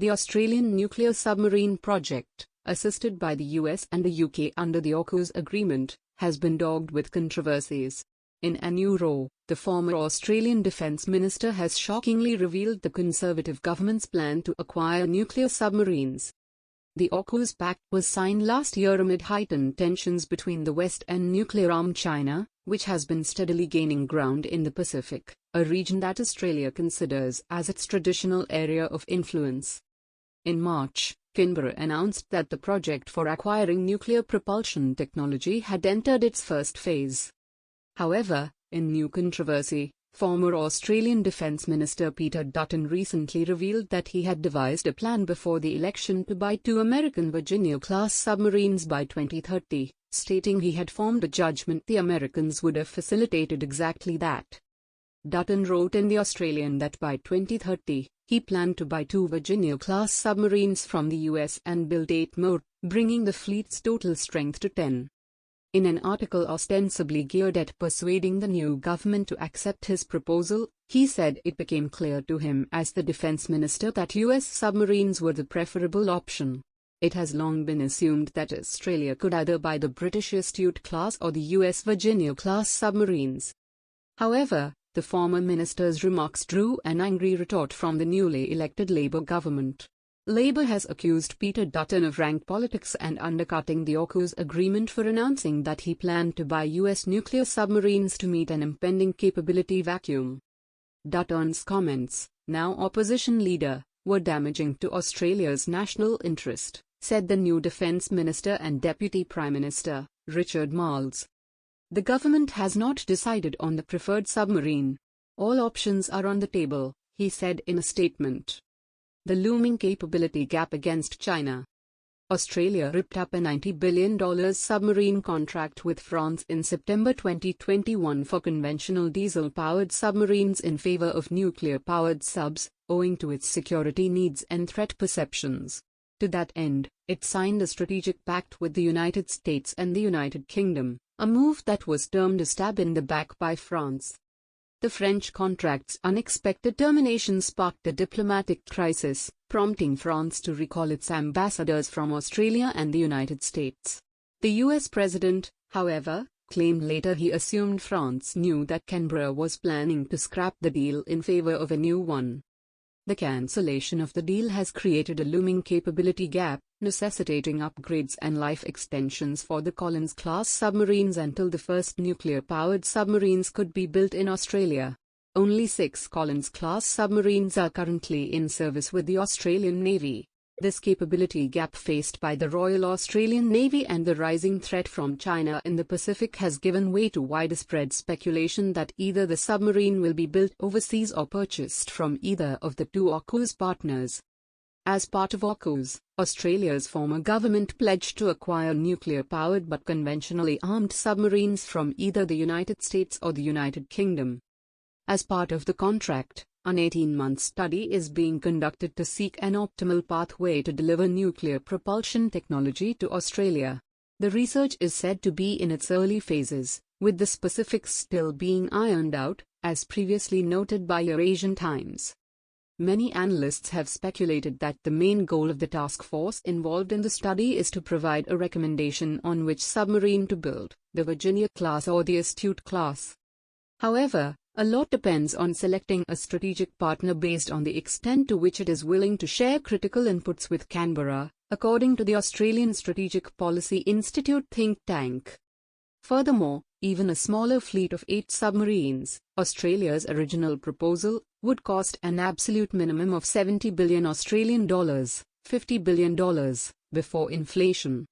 The Australian Nuclear Submarine project, assisted by the US and the UK under the AUKUS agreement, has been dogged with controversies. In a new row, the former Australian Defence Minister has shockingly revealed the Conservative government's plan to acquire nuclear submarines. The AUKUS pact was signed last year amid heightened tensions between the West and nuclear-armed China, which has been steadily gaining ground in the Pacific, a region that Australia considers as its traditional area of influence. In March, Canberra announced that the project for acquiring nuclear propulsion technology had entered its first phase. However, in new controversy, former Australian Defence Minister Peter Dutton recently revealed that he had devised a plan before the election to buy 2 American Virginia-class submarines by 2030, stating he had formed a judgment the Americans would have facilitated exactly that. Dutton wrote in The Australian that by 2030, he planned to buy 2 Virginia-class submarines from the US and build 8 more, bringing the fleet's total strength to 10. In an article ostensibly geared at persuading the new government to accept his proposal, he said it became clear to him as the defense minister that US submarines were the preferable option. It has long been assumed that Australia could either buy the British Astute-class or the US Virginia-class submarines. However, the former minister's remarks drew an angry retort from the newly elected Labour government. Labour has accused Peter Dutton of rank politics and undercutting the AUKUS agreement for announcing that he planned to buy US nuclear submarines to meet an impending capability vacuum. Dutton's comments, now opposition leader, were damaging to Australia's national interest, said the new Defence Minister and Deputy Prime Minister, Richard Marles. The government has not decided on the preferred submarine. All options are on the table, he said in a statement. The looming capability gap against China. Australia ripped up a $90 billion submarine contract with France in September 2021 for conventional diesel-powered submarines in favor of nuclear-powered subs, owing to its security needs and threat perceptions. To that end, it signed a strategic pact with the United States and the United Kingdom, a move that was termed a stab in the back by France. The French contract's unexpected termination sparked a diplomatic crisis, prompting France to recall its ambassadors from Australia and the United States. The US president, however, claimed later he assumed France knew that Canberra was planning to scrap the deal in favor of a new one. The cancellation of the deal has created a looming capability gap, necessitating upgrades and life extensions for the Collins-class submarines until the first nuclear-powered submarines could be built in Australia. Only 6 Collins-class submarines are currently in service with the Australian Navy. This capability gap faced by the Royal Australian Navy and the rising threat from China in the Pacific has given way to widespread speculation that either the submarine will be built overseas or purchased from either of the 2 AUKUS partners. As part of AUKUS, Australia's former government pledged to acquire nuclear-powered but conventionally armed submarines from either the United States or the United Kingdom. As part of the contract, an 18-month study is being conducted to seek an optimal pathway to deliver nuclear propulsion technology to Australia. The research is said to be in its early phases, with the specifics still being ironed out, as previously noted by Eurasian Times. Many analysts have speculated that the main goal of the task force involved in the study is to provide a recommendation on which submarine to build, the Virginia-class or the Astute-class. However, a lot depends on selecting a strategic partner based on the extent to which it is willing to share critical inputs with Canberra, according to the Australian Strategic Policy Institute think tank. Furthermore, even a smaller fleet of 8 submarines, Australia's original proposal, would cost an absolute minimum of $70 billion Australian dollars, $50 billion, before inflation.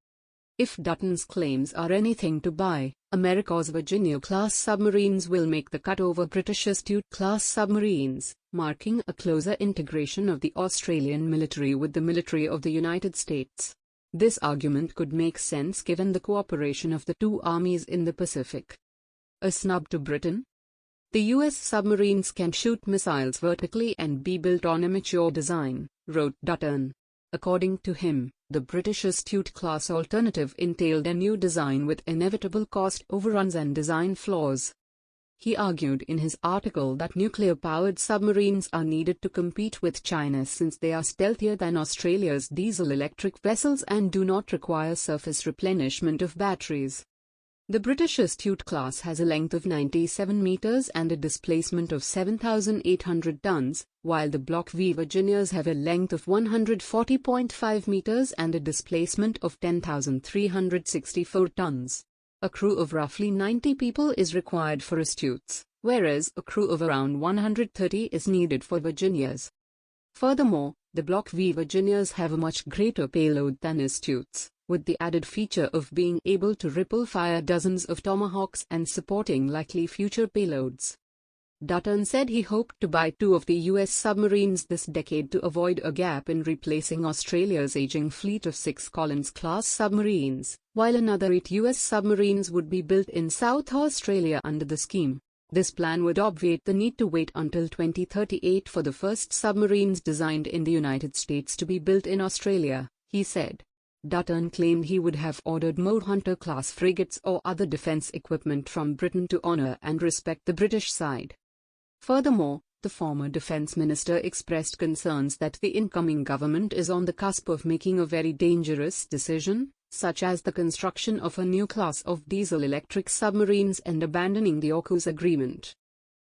If Dutton's claims are anything to buy, America's Virginia-class submarines will make the cut over British Astute-class submarines, marking a closer integration of the Australian military with the military of the United States. This argument could make sense given the cooperation of the 2 armies in the Pacific. A snub to Britain? The US submarines can shoot missiles vertically and be built on a mature design, wrote Dutton. According to him, the British Astute-class alternative entailed a new design with inevitable cost overruns and design flaws. He argued in his article that nuclear-powered submarines are needed to compete with China since they are stealthier than Australia's diesel-electric vessels and do not require surface replenishment of batteries. The British Astute class has a length of 97 meters and a displacement of 7,800 tons, while the Block V Virginias have a length of 140.5 meters and a displacement of 10,364 tons. A crew of roughly 90 people is required for Astutes, whereas a crew of around 130 is needed for Virginias. Furthermore, the Block V Virginias have a much greater payload than Astutes, with the added feature of being able to ripple-fire dozens of Tomahawks and supporting likely future payloads. Dutton said he hoped to buy 2 of the U.S. submarines this decade to avoid a gap in replacing Australia's aging fleet of 6 Collins-class submarines, while another 8 U.S. submarines would be built in South Australia under the scheme. This plan would obviate the need to wait until 2038 for the first submarines designed in the United States to be built in Australia, he said. Dutton claimed he would have ordered more Hunter-class frigates or other defence equipment from Britain to honour and respect the British side. Furthermore, the former defence minister expressed concerns that the incoming government is on the cusp of making a very dangerous decision, such as the construction of a new class of diesel-electric submarines and abandoning the AUKUS agreement.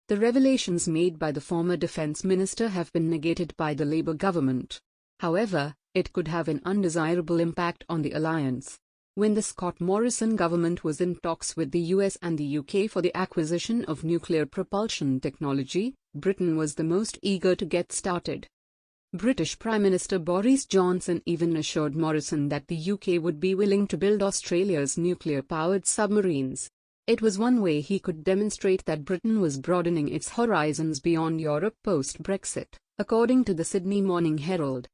The revelations made by the former defence minister have been negated by the Labour government. However, it could have an undesirable impact on the alliance. When the Scott Morrison government was in talks with the US and the UK for the acquisition of nuclear propulsion technology, Britain was the most eager to get started. British Prime Minister Boris Johnson even assured Morrison that the UK would be willing to build Australia's nuclear-powered submarines. It was one way he could demonstrate that Britain was broadening its horizons beyond Europe post-Brexit, according to the Sydney Morning Herald.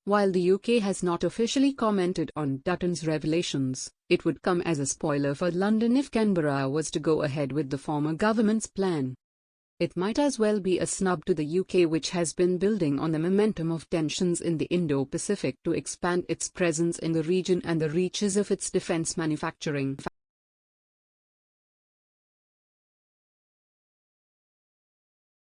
While the UK has not officially commented on Dutton's revelations, it would come as a spoiler for London if Canberra was to go ahead with the former government's plan. It might as well be a snub to the UK, which has been building on the momentum of tensions in the Indo-Pacific to expand its presence in the region and the reaches of its defence manufacturing.